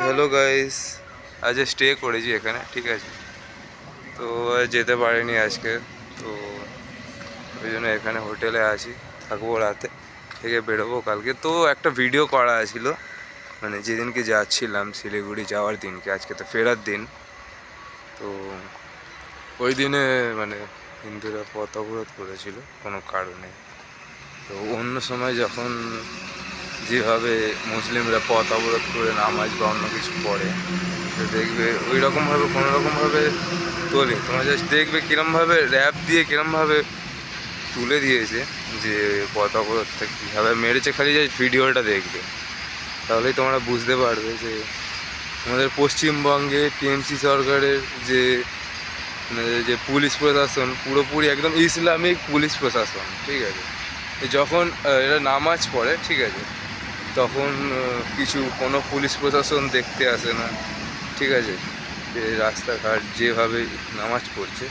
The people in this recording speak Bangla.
হ্যালো গাইস, আজ স্টে করেছি এখানে, ঠিক আছে। তো যেতে পারিনি আজকে, তো ওই জন্য এখানে হোটেলে আছি, থাকবো রাতে, থেকে বেরোবো কালকে। তো একটা ভিডিও করা ছিল, মানে যেদিনকে যাচ্ছিলাম শিলিগুড়ি যাওয়ার দিনকে, আজকে তো ফেরার দিন। তো ওই দিনে মানে হিন্দুরা পথ অবরোধ করেছিল কোনো কারণে। তো অন্য সময় যখন যেভাবে মুসলিমরা পথ অবরোধ করে নামাজ বা অন্য কিছু পড়ে, তো দেখবে ওই রকমভাবে কোনো রকমভাবে তোলে। তোমরা জাস্ট দেখবে কীরমভাবে র্যাপ দিয়ে কীরমভাবে তুলে দিয়েছে, যে পথ অবরোধটা কীভাবে মেরেছে। খালি জাস্ট ভিডিওটা দেখবে, তাহলেই তোমরা বুঝতে পারবে যে আমাদের পশ্চিমবঙ্গে টিএমসি সরকারের যে মানে যে পুলিশ প্রশাসন পুরোপুরি একদম ইসলামিক পুলিশ প্রশাসন, ঠিক আছে। যখন এরা নামাজ পড়ে, ঠিক আছে, তখন কোনো পুলিশ প্রশাসন দেখতে আসে না, ঠিক আছে। যে রাস্তাঘাট যেভাবে নামাজ পড়ছে,